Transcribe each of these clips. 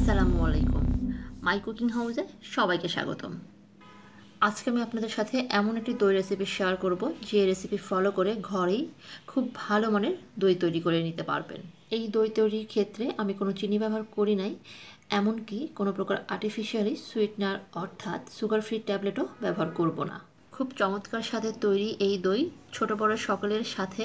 আসসালামু আলাইকুম। My cooking হাউসে সবাইকে স্বাগতম। আজকে আমি আপনাদের সাথে এমন একটি দই রেসিপি শেয়ার করব যে রেসিপি ফলো করে ঘরেই খুব ভালো মানের দই তৈরি করে নিতে পারবেন। এই দই তৈরির ক্ষেত্রে আমি কোনো চিনি ব্যবহার করি নাই, এমনকি কোনো প্রকার আর্টিফিশিয়ালি সুইটনার অর্থাৎ সুগার ফ্রি ট্যাবলেটও ব্যবহার করব না। খুব চমৎকার স্বাদে তৈরি এই দই ছোট বড় সকলের সাথে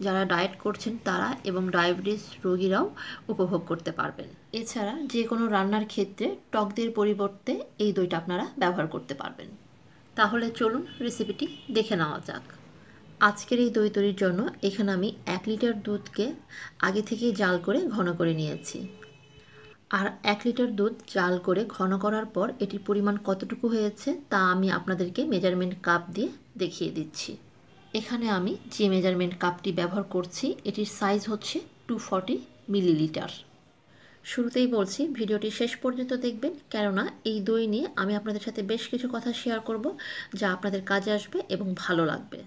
যারা ডায়েট করছেন তারা এবং ডায়াবেটিস রোগীরাও উপভোগ করতে পারবেন। এছাড়া যে কোনো রান্নার ক্ষেত্রে টক দইয়ের পরিবর্তে এই দইটা আপনারা ব্যবহার করতে পারবেন। তাহলে চলুন রেসিপিটি দেখে নেওয়া যাক। আজকের এই দই তৈরির জন্য এখানে আমি 1 লিটার দুধকে আগে থেকেই জাল করে ঘন করে নিয়েছি। আর 1 লিটার দুধ জাল করে ঘন করার পর এটির পরিমাণ কতটুকু হয়েছে তা আমি আপনাদেরকে মেজারমেন্ট কাপ দিয়ে দেখিয়ে দিচ্ছি। এখানে আমি যে মেজারমেন্ট কাপটি ব্যবহার করছি এটির সাইজ হচ্ছে 240 মিলিলিটার। শুরুতেই বলছি ভিডিওটি শেষ পর্যন্ত দেখবেন, কেননা এই দই নিয়ে আমি আপনাদের সাথে বেশ কিছু কথা শেয়ার করব যা আপনাদের কাজে আসবে এবং ভালো লাগবে।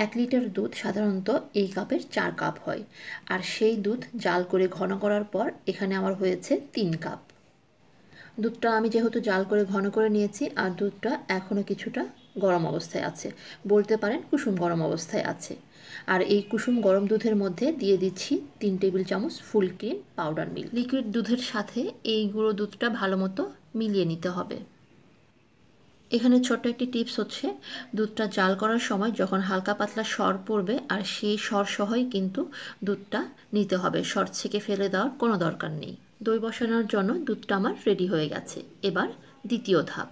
1 লিটার দুধ সাধারণত এই কাপের 4 কাপ হয়, আর সেই দুধ জাল করে ঘন করার পর এখানে আমার হয়েছে 3 কাপ। দুধটা আমি যেহেতু জাল করে ঘন করে নিয়েছি আর দুধটা এখনও কিছুটা গরম অবস্থায় আছে, বলতে পারেন কুসুম গরম অবস্থায় আছে। আর এই কুসুম গরম দুধের মধ্যে দিয়ে দিচ্ছি 3 টেবিল চামচ full cream powder milk. Liquid দুধের সাথে এই গুঁড়ো দুধটা ভালো মতো মিলিয়ে নিতে হবে। এখানে ছোট্ট একটি টিপস হচ্ছে, দুধটা জাল করার সময় যখন হালকা পাতলা সর পড়বে আর সেই সর সহই কিন্তু দুধটা নিতে হবে, সর ছেঁকে ফেলে দেওয়ার কোনো দরকার নেই। দই বসানোর জন্য দুধটা আমার রেডি হয়ে গেছে। এবার দ্বিতীয় ধাপ।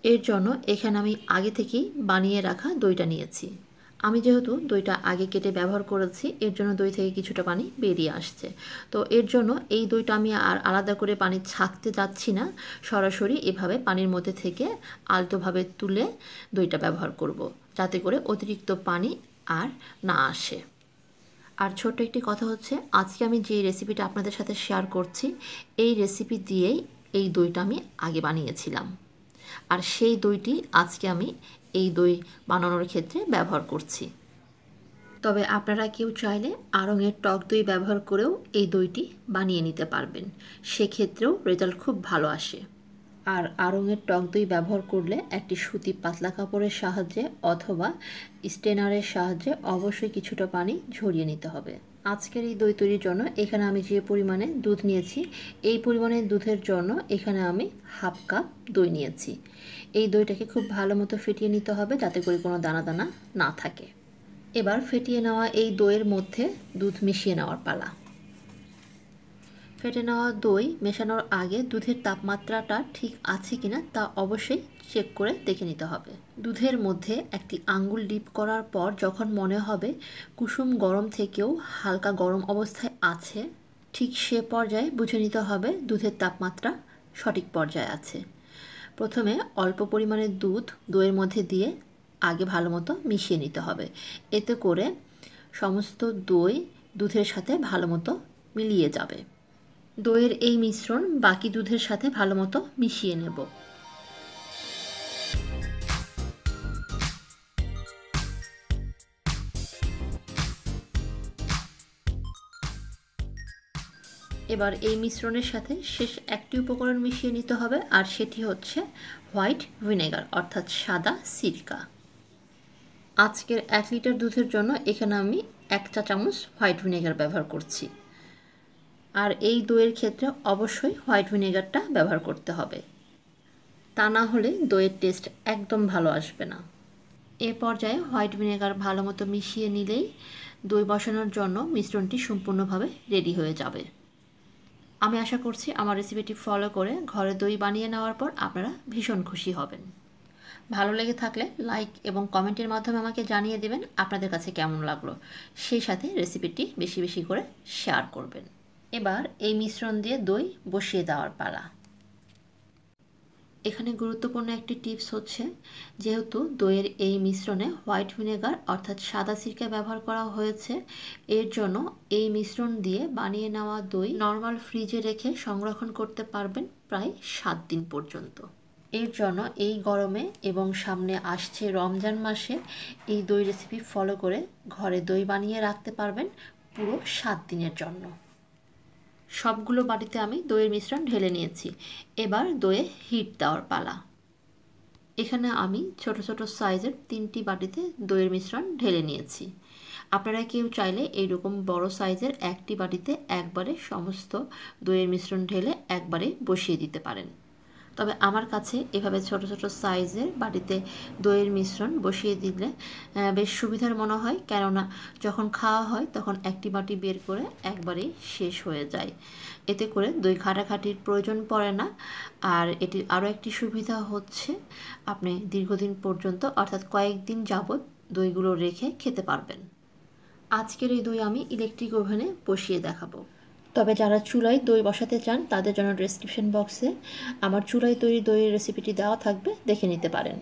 এর জন্য এখানে আমি আগে থেকেই বানিয়ে রাখা দইটা নিয়েছি। আমি যেহেতু দইটা আগে কেটে ব্যবহার করেছি এর জন্য দই থেকে কিছুটা পানি বেরিয়ে আসছে। তো এর জন্য এই দইটা আমি আর আলাদা করে পানি ছাঁকতে যাচ্ছি না, সরাসরি এভাবে পানির মধ্যে থেকে আলতোভাবে তুলে দইটা ব্যবহার করব, যাতে করে অতিরিক্ত পানি আর না আসে। আর ছোট্ট একটি কথা হচ্ছে, আজকে আমি যে রেসিপিটা আপনাদের সাথে শেয়ার করছি এই রেসিপি দিয়েই এই দইটা আমি আগে বানিয়েছিলাম, আর সেই দইটি আজকে আমি এই দই বানানোর ক্ষেত্রে ব্যবহার করছি। তবে আপনারা কেউ চাইলে আড়ঙের টক দই ব্যবহার করেও এই দইটি বানিয়ে নিতে পারবেন, সেক্ষেত্রেও রেজাল্ট খুব ভালো আসে। আর আড়ঙের টক দই ব্যবহার করলে একটি সুতি পাতলা কাপড়ের সাহায্যে অথবা স্টেনারের সাহায্যে অবশ্যই কিছুটা পানি ঝরিয়ে নিতে হবে। আজকের এই দই তৈরির জন্য এখানে আমি যে পরিমাণে দুধ নিয়েছি এই পরিমাণে দুধের জন্য এখানে আমি হাফ কাপ দই নিয়েছি। এই দইটাকে খুব ভালো মতো ফেটিয়ে নিতে হবে যাতে করে কোনো দানা দানা না থাকে। এবার ফেটিয়ে নেওয়া এই দইয়ের মধ্যে দুধ মিশিয়ে নেওয়ার পালা। ফেটে নেওয়া দই মেশানোর আগে দুধের তাপমাত্রাটা ঠিক আছে কিনা তা অবশ্যই চেক করে দেখে নিতে হবে। দুধের মধ্যে একটি আঙ্গুল ডিপ করার পর যখন মনে হবে কুসুম গরম থেকেও হালকা গরম অবস্থায় আছে, ঠিক সে পর্যায়ে বুঝে নিতে হবে দুধের তাপমাত্রা সঠিক পর্যায়ে আছে। প্রথমে অল্প পরিমাণে দুধ দইয়ের মধ্যে দিয়ে আগে ভালো মতো মিশিয়ে নিতে হবে, এতে করে সমস্ত দই দুধের সাথে ভালো মতো মিলিয়ে যাবে। দইয়ের এই মিশ্রণ বাকি দুধের সাথে ভালো মতো মিশিয়ে নেব। এবার এই মিশ্রণের সাথে শেষ একটি উপকরণ মিশিয়ে নিতে হবে, আর সেটি হচ্ছে হোয়াইট ভিনেগার অর্থাৎ সাদা সিরকা। আজকের 1 লিটার দুধের জন্য এখানে আমি 1 চা চামচ হোয়াইট ভিনেগার ব্যবহার করছি। আর এই দইয়ের ক্ষেত্রে অবশ্যই হোয়াইট ভিনেগারটা ব্যবহার করতে হবে, তা না হলে দইয়ের টেস্ট একদম ভালো আসবে না। এ পর্যায়ে হোয়াইট ভিনেগার ভালো মতো মিশিয়ে নিলেই দই বসানোর জন্য মিশ্রণটি সম্পূর্ণভাবে রেডি হয়ে যাবে। আমি আশা করছি আমার রেসিপিটি ফলো করে ঘরে দই বানিয়ে নেওয়ার পর আপনারা ভীষণ খুশি হবেন। ভালো লেগে থাকলে লাইক এবং কমেন্টের মাধ্যমে আমাকে জানিয়ে দেবেন আপনাদের কাছে কেমন লাগলো, সেই সাথে রেসিপিটি বেশি বেশি করে শেয়ার করবেন। এবার এই মিশ্রণ দিয়ে দই বসিয়ে দেওয়ার পালা। এখানে গুরুত্বপূর্ণ একটি টিপস হচ্ছে, যেহেতু দইয়ের এই মিশ্রণে হোয়াইট ভিনেগার অর্থাৎ সাদা সিরকা ব্যবহার করা হয়েছে, এর জন্য এই মিশ্রণ দিয়ে বানিয়ে নেওয়া দই নর্মাল ফ্রিজে রেখে সংরক্ষণ করতে পারবেন প্রায় 7 দিন পর্যন্ত। এর জন্য এই গরমে এবং সামনে আসছে রমজান মাসে এই দই রেসিপি ফলো করে ঘরে দই বানিয়ে রাখতে পারবেন পুরো 7 দিনের জন্য। সবগুলো বাটিতে আমি দইয়ের মিশ্রণ ঢেলে নিয়েছি। এবার দইয়ে হিট দেওয়ার পালা। এখানে আমি ছোট ছোট সাইজের 3টি বাটিতে দইয়ের মিশ্রণ ঢেলে নিয়েছি। আপনারা কেউ চাইলে এইরকম বড় সাইজের 1টি বাটিতে একবারে সমস্ত দইয়ের মিশ্রণ ঢেলে একবারে বসিয়ে দিতে পারেন। তবে আমার কাছে এভাবে ছোট ছোট সাইজের বাটিতে দইয়ের মিশ্রণ বসিয়ে দিলে বেশ সুবিধার মনে হয়, কেননা যখন খাওয়া হয় তখন একটি বাটি বের করে একবারেই শেষ হয়ে যায়। এতে করে দই ঘাটাঘাটির প্রয়োজন পড়ে না। আর এটির আরও একটি সুবিধা হচ্ছে, আপনি দীর্ঘদিন পর্যন্ত অর্থাৎ কয়েকদিন যাবৎ দইগুলো রেখে খেতে পারবেন। আজকের এই দই আমি ইলেকট্রিক ওভেনে বসিয়ে দেখাবো। তবে যারা চুলায় দই বসাতে চান তাদের জন্য ডেসক্রিপশন বক্সে আমার চুলায় তৈরি দইয়ের রেসিপিটি দেওয়া থাকবে, দেখে নিতে পারেন।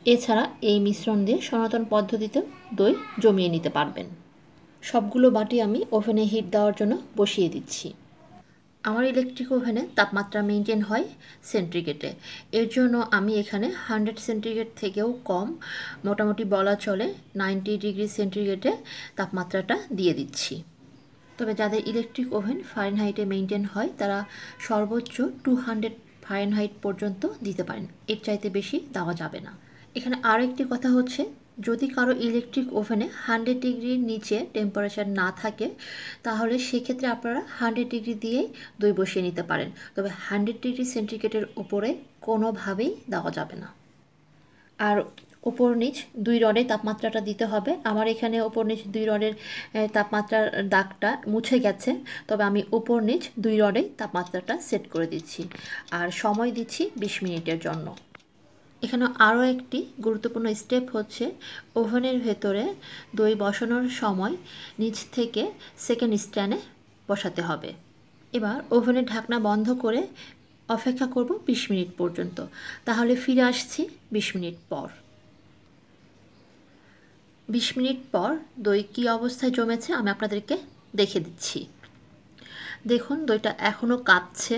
এছাড়া এই মিশ্রণ দিয়ে সনাতন পদ্ধতিতে দই জমিয়ে নিতে পারবেন। সবগুলো বাটি আমি ওভেনে হিট দেওয়ার জন্য বসিয়ে দিচ্ছি। আমার ইলেকট্রিক ওভেনে তাপমাত্রা মেনটেন হয় সেন্টিগ্রেডে। এর জন্য আমি এখানে 100 সেন্টিগ্রেড থেকেও কম, মোটামুটি বলা চলে 90 ডিগ্রি সেন্টিগ্রেডে তাপমাত্রাটা দিয়ে দিচ্ছি। তবে যাদের ইলেকট্রিক ওভেন ফারেনহাইটে মেনটেন হয় তারা সর্বোচ্চ 200 ফারেনহাইট পর্যন্ত দিতে পারেন, এর চাইতে বেশি দেওয়া যাবে না। এখানে আরও একটি কথা হচ্ছে, যদি কারো ইলেকট্রিক ওভেনে 100 ডিগ্রির নিচে টেম্পারেচার না থাকে তাহলে সেক্ষেত্রে আপনারা 100 ডিগ্রি দিয়েই দই বসিয়ে নিতে পারেন। তবে 100 ডিগ্রি সেন্টিগ্রেডের উপরে কোনোভাবেই দেওয়া যাবে না। আর উপর নিচ 2 রডে তাপমাত্রাটা দিতে হবে। আমার এখানে উপর নিচ 2 রডের তাপমাত্রার দাগটা মুছে গেছে, তবে আমি উপর নিচ 2 রডে তাপমাত্রাটা সেট করে দিচ্ছি আর সময় দিচ্ছি 20 মিনিটের জন্য। এখানে আরও একটি গুরুত্বপূর্ণ স্টেপ হচ্ছে, ওভেনের ভেতরে দই বসানোর সময় নিচ থেকে সেকেন্ড স্ট্যান্ডে বসাতে হবে। এবার ওভেনের ঢাকনা বন্ধ করে অপেক্ষা করব 20 মিনিট পর্যন্ত। তাহলে ফিরে আসছি 20 মিনিট পর। 20 মিনিট পর দই কী অবস্থায় জমেছে আমি আপনাদেরকে দেখে দিচ্ছি। দেখুন দইটা এখনও কাঁপছে,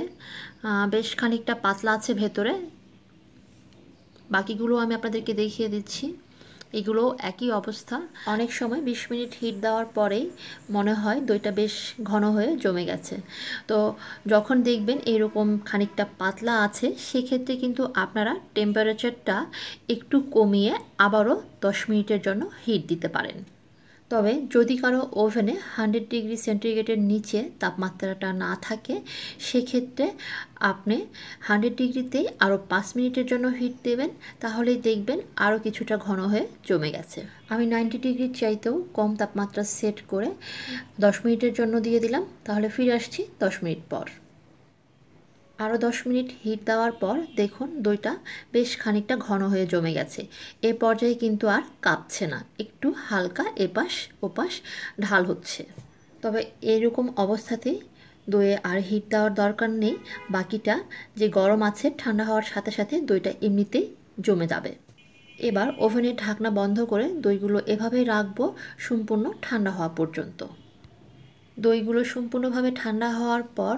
বেশ খানিকটা পাতলা আছে ভেতরে। বাকিগুলো আমি আপনাদেরকে দেখিয়ে দিচ্ছি, এগুলো একই অবস্থা। অনেক সময় 20 মিনিট হিট দেওয়ার পরেই মনে হয় দইটা বেশ ঘন হয়ে জমে গেছে। তো যখন দেখবেন এরকম খানিকটা পাতলা আছে সেক্ষেত্রে কিন্তু আপনারা টেম্পারেচারটা একটু কমিয়ে আবারও 10 মিনিটের জন্য হিট দিতে পারেন। তবে যদি কারো ওভেনে 100 ডিগ্রি সেন্টিগ্রেডের নিচে তাপমাত্রাটা না থাকে সেক্ষেত্রে আপনি 100 ডিগ্রিতেই আরও 5 মিনিটের জন্য হিট দেবেন, তাহলেই দেখবেন আরও কিছুটা ঘন হয়ে জমে গেছে। আমি 90 ডিগ্রির চাইতেও কম তাপমাত্রা সেট করে 10 মিনিটের জন্য দিয়ে দিলাম। তাহলে ফিরে আসছি 10 মিনিট পর। আরও 10 মিনিট হিট দেওয়ার পর দেখুন দইটা বেশ খানিকটা ঘন হয়ে জমে গেছে। এ পর্যায়ে কিন্তু আর কাঁপছে না, একটু হালকা এপাশ ওপাশ ঢাল হচ্ছে। তবে এরকম অবস্থাতেই দইয়ে আর হিট দেওয়ার দরকার নেই, বাকিটা যে গরম আছে ঠান্ডা হওয়ার সাথে সাথে দইটা এমনিতেই জমে যাবে। এবার ওভেনের ঢাকনা বন্ধ করে দইগুলো এভাবেই রাখবো সম্পূর্ণ ঠান্ডা হওয়া পর্যন্ত। দইগুলো সম্পূর্ণভাবে ঠান্ডা হওয়ার পর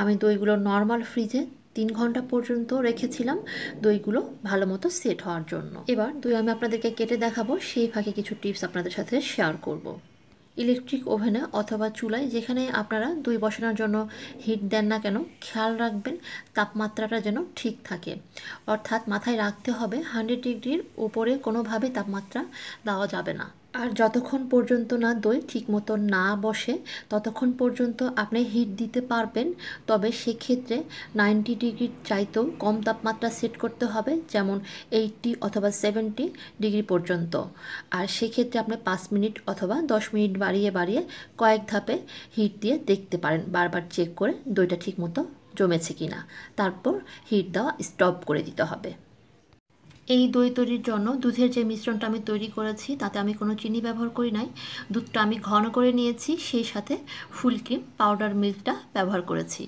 আমি দইগুলো নর্মাল ফ্রিজে 3 ঘন্টা পর্যন্ত রেখেছিলাম দইগুলো ভালো মতো সেট হওয়ার জন্য। এবার দই আমি আপনাদেরকে কেটে দেখাবো, সেই ফাঁকে কিছু টিপস আপনাদের সাথে শেয়ার করব। ইলেকট্রিক ওভেনে অথবা চুলায় যেখানে আপনারা দই বসানোর জন্য হিট দেন না কেন, খেয়াল রাখবেন তাপমাত্রাটা যেন ঠিক থাকে। অর্থাৎ মাথায় রাখতে হবে 100 ডিগ্রির উপরে কোনোভাবে তাপমাত্রা দেওয়া যাবে না। আর যতক্ষণ পর্যন্ত না দই ঠিকমতো না বসে ততক্ষণ পর্যন্ত আপনি হিট দিতে পারবেন। তবে সেক্ষেত্রে 90 ডিগ্রির চাইতেও কম তাপমাত্রা সেট করতে হবে, যেমন 80 অথবা 70 ডিগ্রি পর্যন্ত। আর সেক্ষেত্রে আপনি 5 মিনিট অথবা 10 মিনিট বাড়িয়ে বাড়িয়ে কয়েক ধাপে হিট দিয়ে দেখতে পারেন, বারবার চেক করে দইটা ঠিকমতো জমেছে কিনা। তারপর হিট দেওয়া স্টপ করে দিতে হবে। এই দই তৈরির জন্য দুধের যে মিশ্রণটা আমি তৈরি করেছি তাতে আমি কোনো চিনি ব্যবহার করি নাই। দুধটা আমি ঘন করে নিয়েছি, সেই সাথে ফুল ক্রিম পাউডার মিল্কটা ব্যবহার করেছি।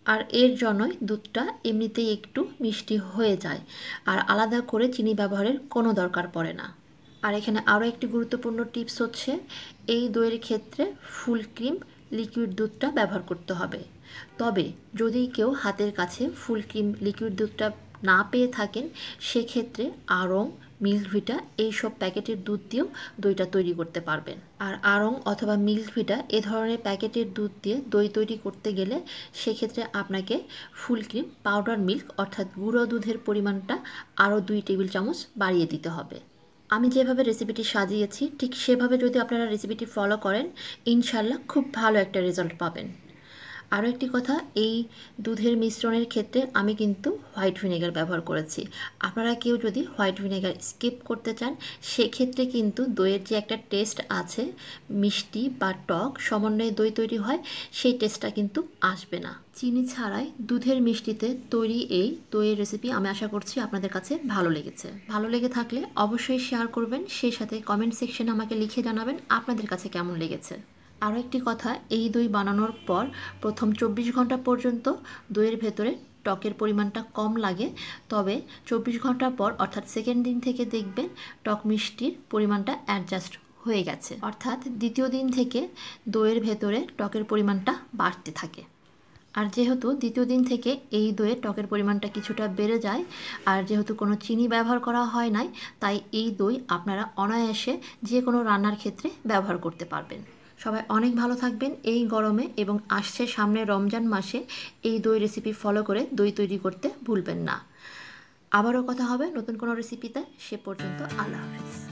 আর এর জন্যই দুধটা এমনিতেই একটু মিষ্টি হয়ে যায়, আর আলাদা করে চিনি ব্যবহারের কোনো দরকার পড়ে না। আর এখানে আরও একটি গুরুত্বপূর্ণ টিপস হচ্ছে, এই দইয়ের ক্ষেত্রে ফুল ক্রিম লিকুইড দুধটা ব্যবহার করতে হবে। তবে যদি কেউ হাতের কাছে ফুল ক্রিম লিকুইড দুধটা না পেয়ে থাকেন সেক্ষেত্রে আড়ং, মিল্কভিটা এইসব প্যাকেটের দুধ দিয়েও দইটা তৈরি করতে পারবেন। আর আড়ং অথবা মিল্কভিটা এ ধরনের প্যাকেটের দুধ দিয়ে দই তৈরি করতে গেলে সেক্ষেত্রে আপনাকে ফুল ক্রিম, পাউডার মিল্ক অর্থাৎ গুঁড়ো দুধের পরিমাণটা আরও 2 টেবিল চামচ বাড়িয়ে দিতে হবে। আমি যেভাবে রেসিপিটি সাজিয়েছি ঠিক সেভাবে যদি আপনারা রেসিপিটি ফলো করেন ইনশাল্লাহ খুব ভালো একটা রেজাল্ট পাবেন। আরও একটি কথা, এই দুধের মিশ্রণের ক্ষেত্রে আমি কিন্তু হোয়াইট ভিনেগার ব্যবহার করেছি। আপনারা কেউ যদি হোয়াইট ভিনেগার স্কিপ করতে চান সেক্ষেত্রে কিন্তু দইয়ের যে একটা টেস্ট আছে, মিষ্টি বা টক সমন্বয়ে দই তৈরি হয়, সেই টেস্টটা কিন্তু আসবে না। চিনি ছাড়াই দুধের মিষ্টিতে তৈরি এই দইয়ের রেসিপি আমি আশা করছি আপনাদের কাছে ভালো লেগেছে। ভালো লেগে থাকলে অবশ্যই শেয়ার করবেন, সেই সাথে কমেন্ট সেকশনে আমাকে লিখে জানাবেন আপনাদের কাছে কেমন লেগেছে। আরও একটি কথা, এই দই বানানোর পর প্রথম 24 ঘন্টা পর্যন্ত দইয়ের ভেতরে টকের পরিমাণটা কম লাগে, তবে 24 ঘন্টা পর অর্থাৎ সেকেন্ড দিন থেকে দেখবেন টক মিষ্টির পরিমাণটা অ্যাডজাস্ট হয়ে গেছে, অর্থাৎ দ্বিতীয় দিন থেকে দইয়ের ভেতরে টকের পরিমাণটা বাড়তে থাকে। আর যেহেতু দ্বিতীয় দিন থেকে এই দইয়ে টকের পরিমাণটা কিছুটা বেড়ে যায়, আর যেহেতু কোনো চিনি ব্যবহার করা হয় নাই, তাই এই দই আপনারা অনায়াসে যে কোনো রান্নার ক্ষেত্রে ব্যবহার করতে পারবেন। সবাই অনেক ভালো থাকবেন এই গরমে, এবং আসছে সামনে রমজান মাসে এই দই রেসিপি ফলো করে দই তৈরি করতে ভুলবেন না। আবারও কথা হবে নতুন কোনো রেসিপিতে, সে পর্যন্ত আল্লাহ হাফেজ।